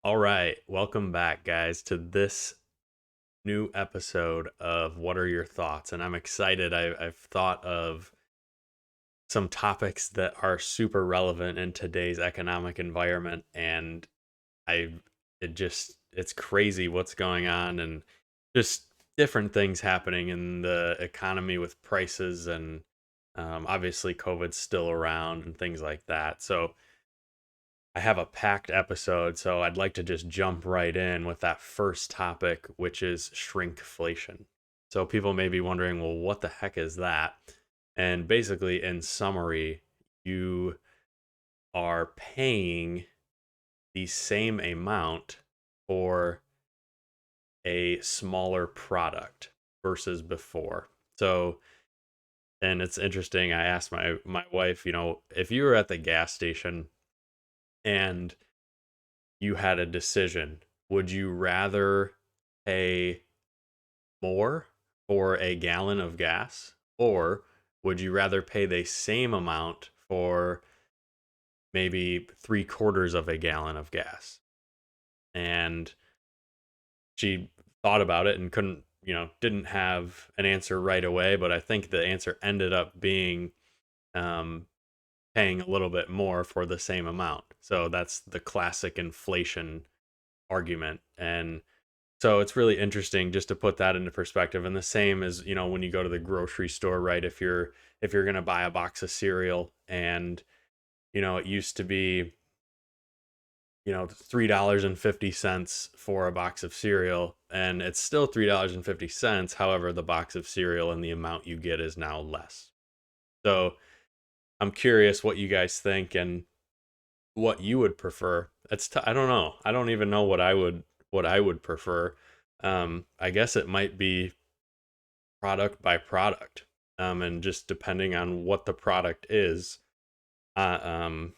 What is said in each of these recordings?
All right, welcome back, guys, to this new episode of What Are Your Thoughts? And I'm excited. I've thought of some topics that are super relevant in today's economic environment, and I it's crazy what's going on and just different things happening in the economy with prices and obviously COVID's still around and things like that. So I have a packed episode, so I'd like to just jump right in with that first topic, which is shrinkflation. So people may be wondering, well, what the heck is that? And basically, in summary, you are paying the same amount for a smaller product versus before. So, and it's interesting. I asked my wife, if you were at the gas station and you had a decision, would you rather pay more for a gallon of gas, or would you rather pay the same amount for maybe three quarters of a gallon of gas? And she thought about it and didn't have an answer right away, but I think the answer ended up being um, paying a little bit more for the same amount. So that's the classic inflation argument. And so it's really interesting just to put that into perspective. And the same as, when you go to the grocery store, right? If you're going to buy a box of cereal and, it used to be, $3.50 for a box of cereal, and it's still $3.50. However, the box of cereal and the amount you get is now less. So I'm curious what you guys think and what you would prefer. I don't know. I don't even know what I would prefer. I guess it might be product by product, and just depending on what the product is, uh, um,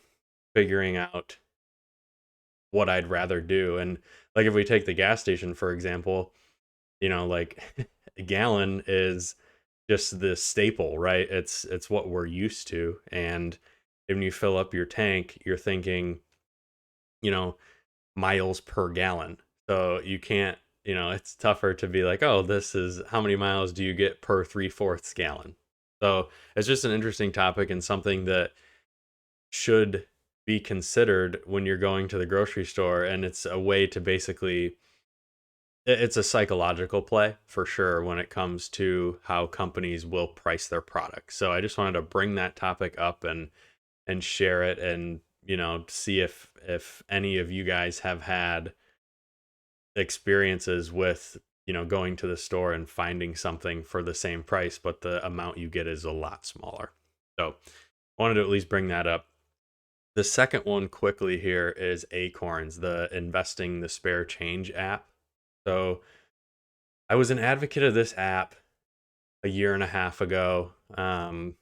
figuring out what I'd rather do. And like if we take the gas station for example, like a gallon is just the staple, right? It's what we're used to, and when you fill up your tank, you're thinking, you know, miles per gallon. So you can't, it's tougher to be like, oh, this is how many miles do you get per three-fourths gallon? So it's just an interesting topic and something that should be considered when you're going to the grocery store. And it's a way to basically, it's a psychological play for sure when it comes to how companies will price their products. So I just wanted to bring that topic up and share it and see if any of you guys have had experiences with going to the store and finding something for the same price but the amount you get is a lot smaller. So I wanted to at least bring that up. The second one quickly here is Acorns, the investing the spare change app. So I was an advocate of this app a year and a half ago, because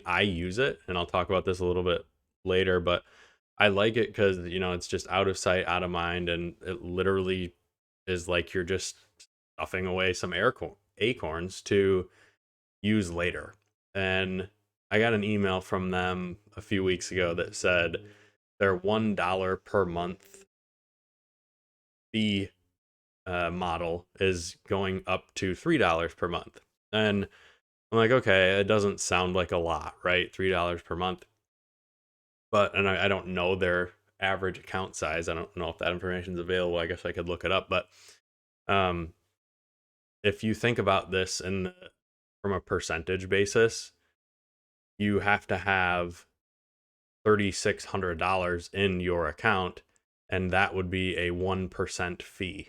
I use it, and I'll talk about this a little bit later, but I like it because it's just out of sight, out of mind, and it literally is like you're just stuffing away some acorns to use later. And I got an email from them a few weeks ago that said their $1 per month fee model is going up to $3 per month. And I'm like, okay, it doesn't sound like a lot, right? $3 per month. But, and I don't know their average account size. I don't know if that information is available. I guess I could look it up. But um, if you think about this from a percentage basis, you have to have $3,600 in your account, and that would be a 1% fee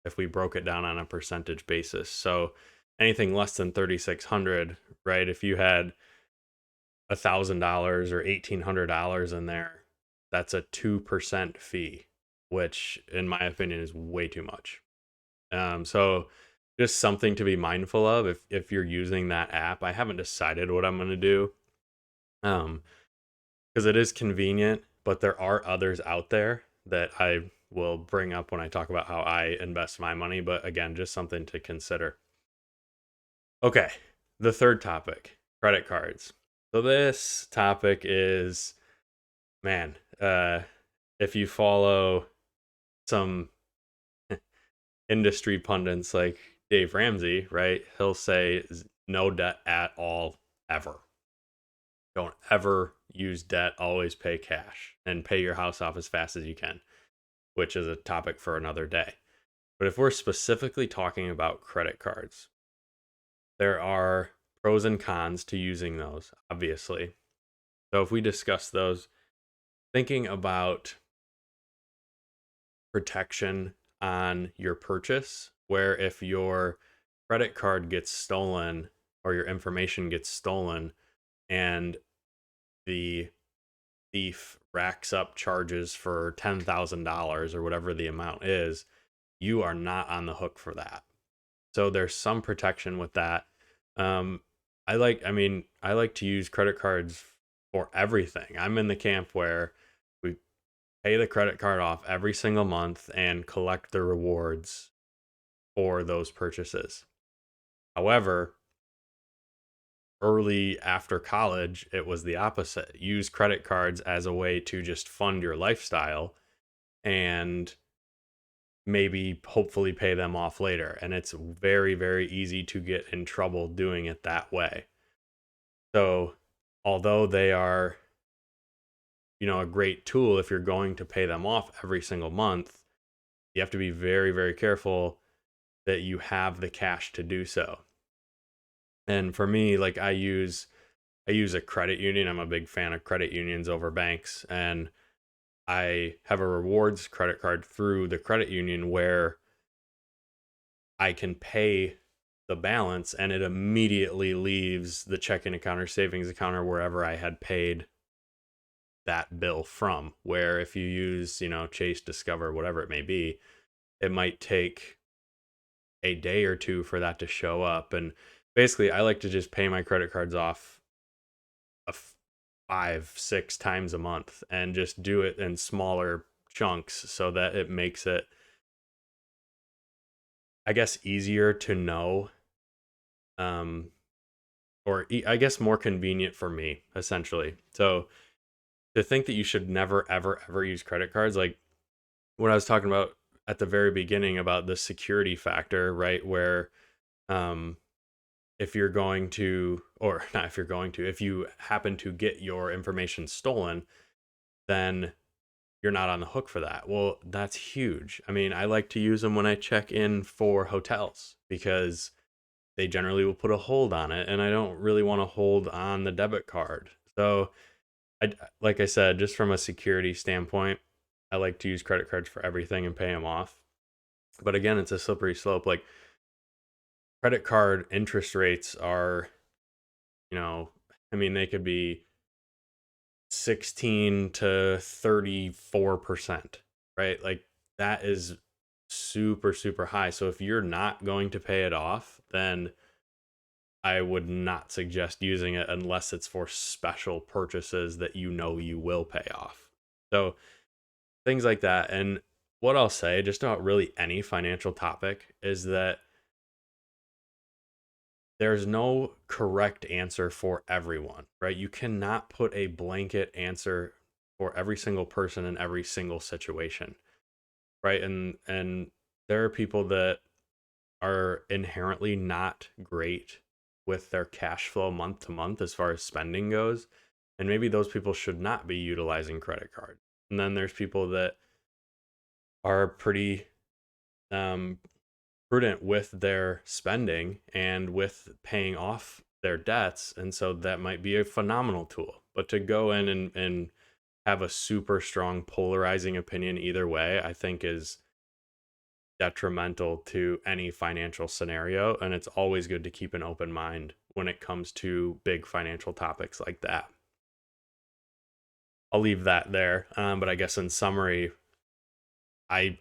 if we broke it down on a percentage basis. So anything less than 3,600, right? If you had $1,000 or $1,800 in there, that's a 2% fee, which in my opinion is way too much. So just something to be mindful of if you're using that app. I haven't decided what I'm going to do. Um, because it is convenient, but there are others out there that I will bring up when I talk about how I invest my money. But again, just something to consider. Okay, the third topic, credit cards. So this topic is, man, if you follow some industry pundits like Dave Ramsey, right? He'll say no debt at all ever. Don't ever use debt, always pay cash and pay your house off as fast as you can, which is a topic for another day. But if we're specifically talking about credit cards, there are pros and cons to using those, obviously. So if we discuss those, thinking about protection on your purchase, where if your credit card gets stolen or your information gets stolen and the thief racks up charges for $10,000 or whatever the amount is, you are not on the hook for that. So there's some protection with that. Um, I like to use credit cards for everything. I'm in the camp where we pay the credit card off every single month and collect the rewards for those purchases. However, early after college, it was the opposite. Use credit cards as a way to just fund your lifestyle and maybe hopefully pay them off later. And it's very, very easy to get in trouble doing it that way. So, although they are, a great tool if you're going to pay them off every single month, you have to be very, very careful that you have the cash to do so. And for me, like I use a credit union. I'm a big fan of credit unions over banks, and I have a rewards credit card through the credit union where I can pay the balance and it immediately leaves the checking account or savings account or wherever I had paid that bill from. Where if you use, Chase, Discover, whatever it may be, it might take a day or two for that to show up. And basically, I like to just pay my credit cards off a 5, 6 times a month and just do it in smaller chunks so that it makes it, I guess, easier to know, um, or I guess more convenient for me, essentially. So to think that you should never, ever, ever use credit cards, like what I was talking about at the very beginning about the security factor, right? Where um, if you're going to, or not if you're going to, if you happen to get your information stolen, then you're not on the hook for that. Well, that's huge. I mean, I like to use them when I check in for hotels because they generally will put a hold on it, and I don't really want to hold on the debit card. So, like I said, just from a security standpoint, I like to use credit cards for everything and pay them off. But again, it's a slippery slope. Like credit card interest rates are, you know, I mean, they could be 16 to 34%, right? Like that is super, super high. So if you're not going to pay it off, then I would not suggest using it unless it's for special purchases that you will pay off. So things like that. And what I'll say just about really any financial topic is that there's no correct answer for everyone, right? You cannot put a blanket answer for every single person in every single situation, right? And there are people that are inherently not great with their cash flow month to month as far as spending goes, and maybe those people should not be utilizing credit cards. And then there's people that are pretty um prudent with their spending and with paying off their debts. And so that might be a phenomenal tool. But to go in and have a super strong polarizing opinion either way, I think is detrimental to any financial scenario. And it's always good to keep an open mind when it comes to big financial topics like that. I'll leave that there. But I guess in summary, I'm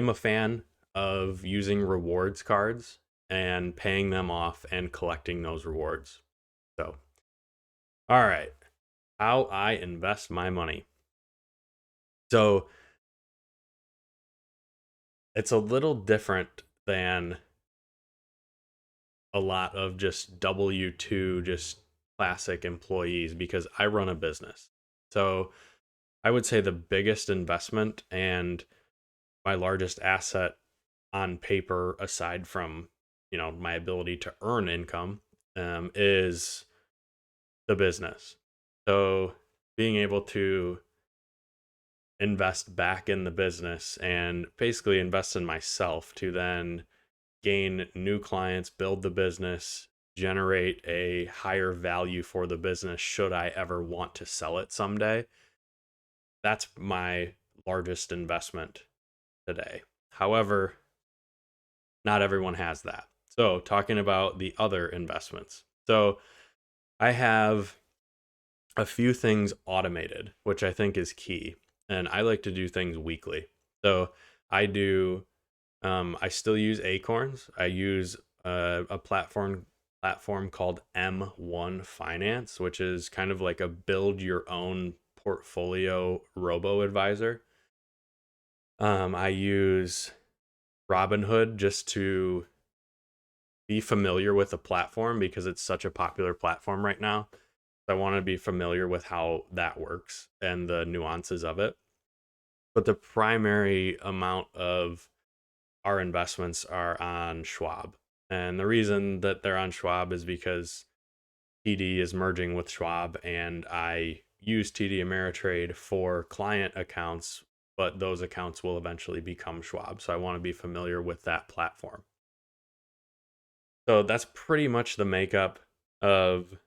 a fan of using rewards cards and paying them off and collecting those rewards. So, all right, how I invest my money. So, it's a little different than a lot of just W2 just classic employees because I run a business. So, I would say the biggest investment and my largest asset on paper, aside from, my ability to earn income, is the business. So being able to invest back in the business and basically invest in myself to then gain new clients, build the business, generate a higher value for the business should I ever want to sell it someday. That's my largest investment today. However, not everyone has that. So, talking about the other investments. So, I have a few things automated, which I think is key. And I like to do things weekly. So, I do I still use Acorns. I use a platform called M1 Finance, which is kind of like a build your own portfolio robo advisor. I use Robinhood just to be familiar with the platform because it's such a popular platform right now. I want to be familiar with how that works and the nuances of it. But the primary amount of our investments are on Schwab. And the reason that they're on Schwab is because TD is merging with Schwab, and I use TD Ameritrade for client accounts, but those accounts will eventually become Schwab. So I want to be familiar with that platform. So that's pretty much the makeup of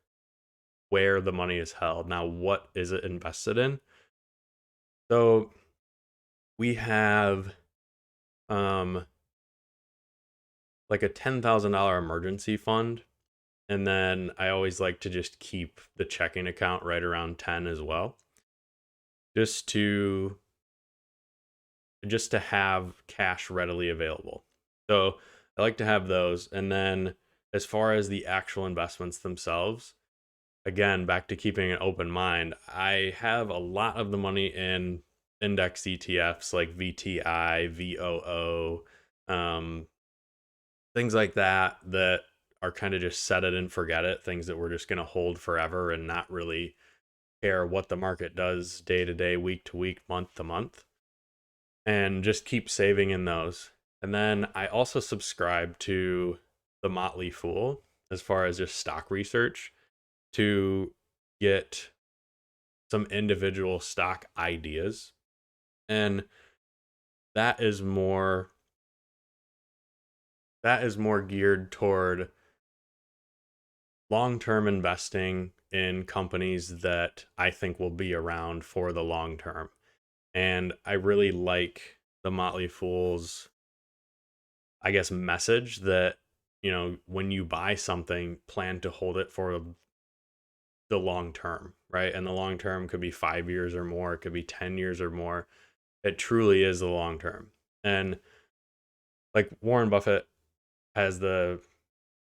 where the money is held. Now, what is it invested in? So we have like a $10,000 emergency fund. And then I always like to just keep the checking account right around 10 as well. Just to have cash readily available. So I like to have those. And then as far as the actual investments themselves, again, back to keeping an open mind, I have a lot of the money in index ETFs like VTI, VOO, things like that are kind of just set it and forget it, things that we're just going to hold forever and not really care what the market does day to day, week to week, month to month, and just keep saving in those. And then I also subscribe to the Motley Fool as far as just stock research to get some individual stock ideas. And that is more geared toward long-term investing in companies that I think will be around for the long term. And I really like the Motley Fool's, I guess, message that, when you buy something, plan to hold it for the long term, right? And the long term could be 5 years or more, it could be 10 years or more. It truly is the long term. And like Warren Buffett has the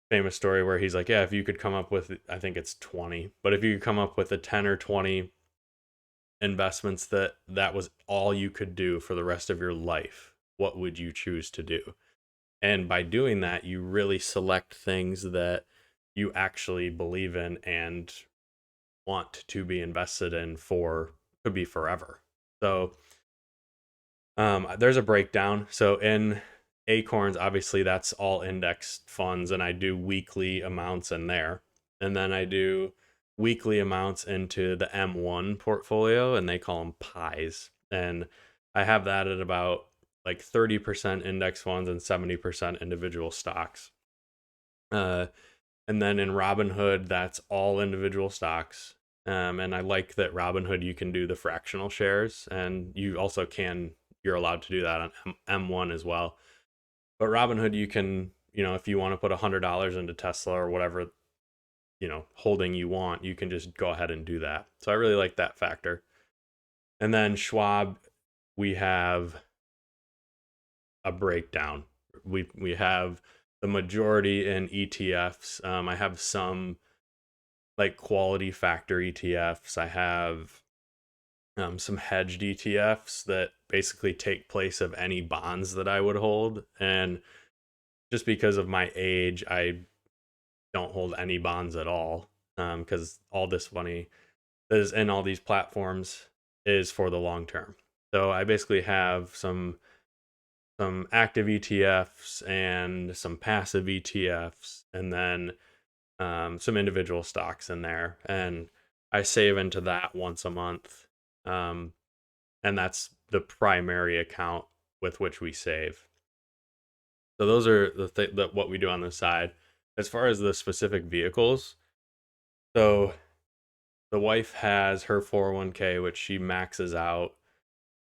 famous story where he's like, yeah, if you could come up with, I think it's 20, but if you could come up with a 10 or 20 investments that was all you could do for the rest of your life, what would you choose to do? And by doing that, you really select things that you actually believe in and want to be invested in for, could be forever. So there's a breakdown. So in Acorns, obviously that's all indexed funds, and I do weekly amounts in there. And then I do weekly amounts into the M1 portfolio, and they call them pies. And I have that at about like 30% index funds and 70% individual stocks. Uh, and then in Robinhood, that's all individual stocks. And I like that Robinhood, you can do the fractional shares, and you also you're allowed to do that on M1 as well. But Robinhood, you can, if you want to put $100 into Tesla or whatever, holding you want, you can just go ahead and do that. So I really like that factor. And then Schwab, we have a breakdown. We have the majority in ETFs. I have some like quality factor ETFs. I have some hedged ETFs that basically take place of any bonds that I would hold. And just because of my age, I don't hold any bonds at all because all this money that is in all these platforms is for the long term. So I basically have some active ETFs and some passive ETFs, and then some individual stocks in there. And I save into that once a month. Um, and that's the primary account with which we save. So those are what we do on the side. As far as the specific vehicles, so the wife has her 401k, which she maxes out.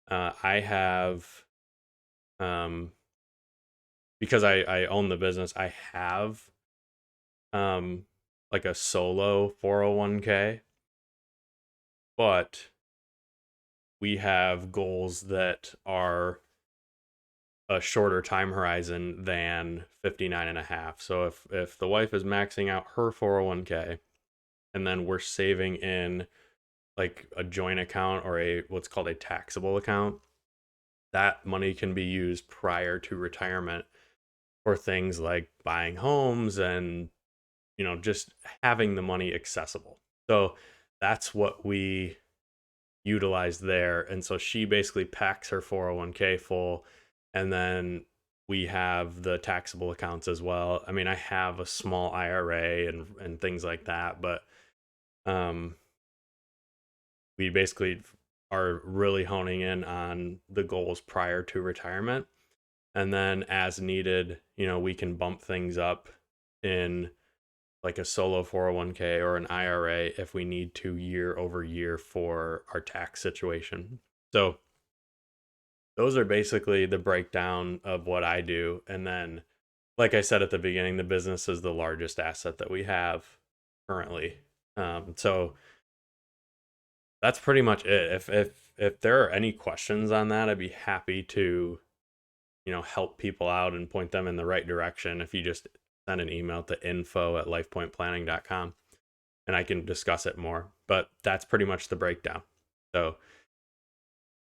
I have, um, because I own the business, I have um, like a solo 401k, but we have goals that are a shorter time horizon than 59 and a half. So if the wife is maxing out her 401k and then we're saving in like a joint account or a what's called a taxable account, that money can be used prior to retirement for things like buying homes and just having the money accessible. So that's what we utilize there. And so she basically packs her 401k full, and then we have the taxable accounts as well. I mean, I have a small IRA and things like that, but um we basically are really honing in on the goals prior to retirement. And then as needed, we can bump things up in like a solo 401k or an IRA if we need to year over year for our tax situation. So those are basically the breakdown of what I do. And then, like I said at the beginning, the business is the largest asset that we have currently. So that's pretty much it. If there are any questions on that, I'd be happy to help people out and point them in the right direction. If you just send an email to info@lifepointplanning.com, and I can discuss it more. But that's pretty much the breakdown. So,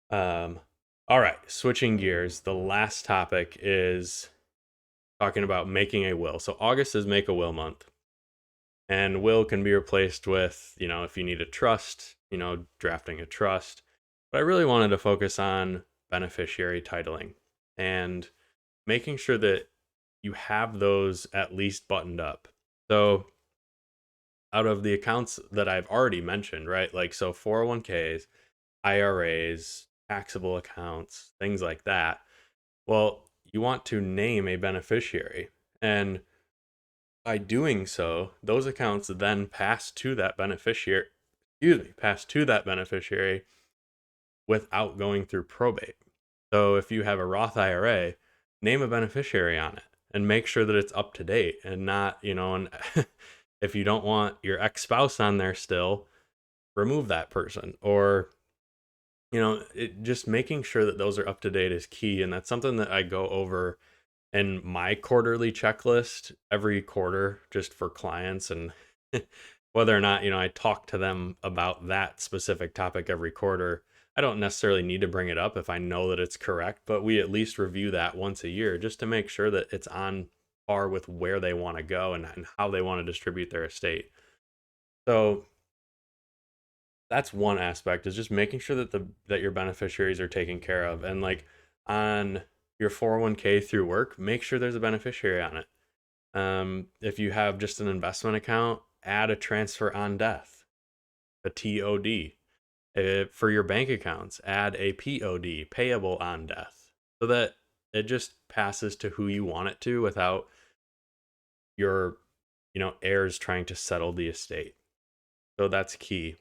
um, all right, switching gears. The last topic is talking about making a will. So August is make a will month. And will can be replaced with, if you need a trust, drafting a trust. But I really wanted to focus on beneficiary titling and making sure that you have those at least buttoned up. So out of the accounts that I've already mentioned, right? Like, so 401ks, IRAs, taxable accounts, things like that. Well, you want to name a beneficiary. And by doing so, those accounts then pass to that beneficiary, pass to that beneficiary without going through probate. So if you have a Roth IRA, name a beneficiary on it and make sure that it's up to date and not, and if you don't want your ex-spouse on there still, remove that person. Or just making sure that those are up to date is key. And that's something that I go over in my quarterly checklist every quarter just for clients. And whether or not, I talk to them about that specific topic every quarter, I don't necessarily need to bring it up if I know that it's correct, but we at least review that once a year just to make sure that it's on par with where they want to go and how they want to distribute their estate. So that's one aspect, is just making sure that that your beneficiaries are taken care of. And like on your 401k through work, make sure there's a beneficiary on it. If you have just an investment account, add a transfer on death, a TOD. For your bank accounts, add a POD, payable on death, so that it just passes to who you want it to without your heirs trying to settle the estate. So that's key.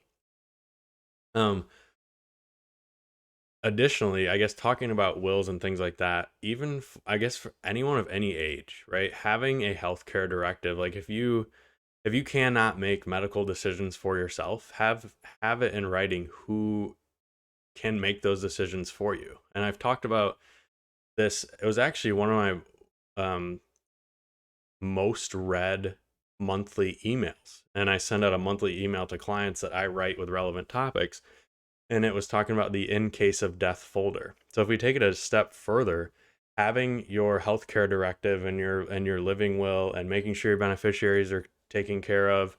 Additionally, I guess talking about wills and things like that, even I guess for anyone of any age, right? Having a healthcare directive, like if you cannot make medical decisions for yourself, have it in writing who can make those decisions for you. And I've talked about this. It was actually one of my most read monthly emails, and I send out a monthly email to clients that I write with relevant topics, and it was talking about the in case of death folder. So if we take it a step further, having your healthcare directive and your living will and making sure your beneficiaries are taken care of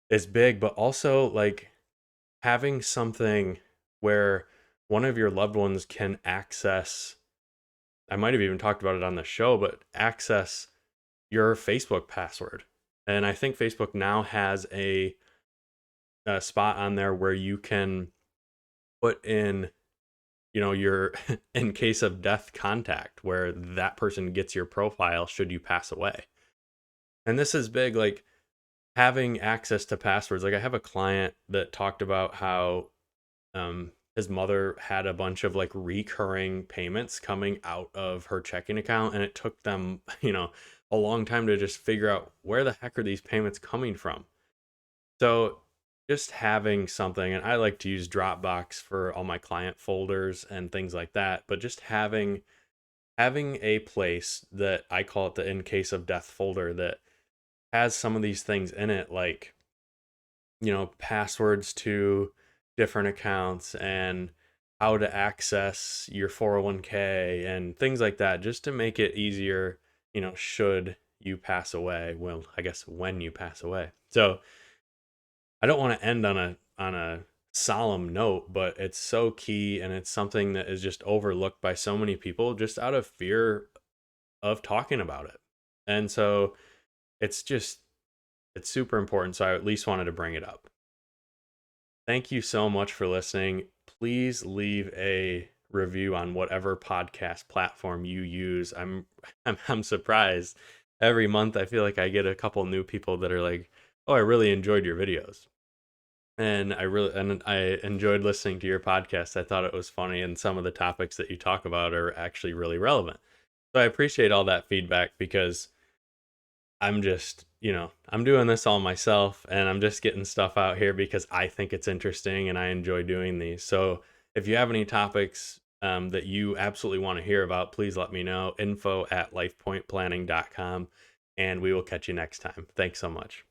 is big, but also like having something where one of your loved ones can access, I might have even talked about it on the show, but access your Facebook password. And I think Facebook now has a spot on there where you can put in, your in case of death contact, where that person gets your profile should you pass away. And this is big, like having access to passwords. Like I have a client that talked about how his mother had a bunch of like recurring payments coming out of her checking account, and it took them, a long time to just figure out where the heck are these payments coming from. So just having something, and I like to use Dropbox for all my client folders and things like that, but just having a place that I call it the in case of death folder that has some of these things in it, like, passwords to different accounts and how to access your 401k and things like that, just to make it easier, should you pass away. Well, I guess when you pass away. So I don't want to end on a solemn note, but it's so key, and it's something that is just overlooked by so many people just out of fear of talking about it. And so it's just it's super important, so I at least wanted to bring it up. Thank you so much for listening. Please leave a review on whatever podcast platform you use. I'm surprised. Every month I feel like I get a couple new people that are like, "Oh, I really enjoyed your videos." And I enjoyed listening to your podcast. I thought it was funny, and some of the topics that you talk about are actually really relevant. So I appreciate all that feedback, because I'm just, I'm doing this all myself, and I'm just getting stuff out here because I think it's interesting and I enjoy doing these. So if you have any topics that you absolutely want to hear about, please let me know. Info@lifepointplanning.com, and we will catch you next time. Thanks so much.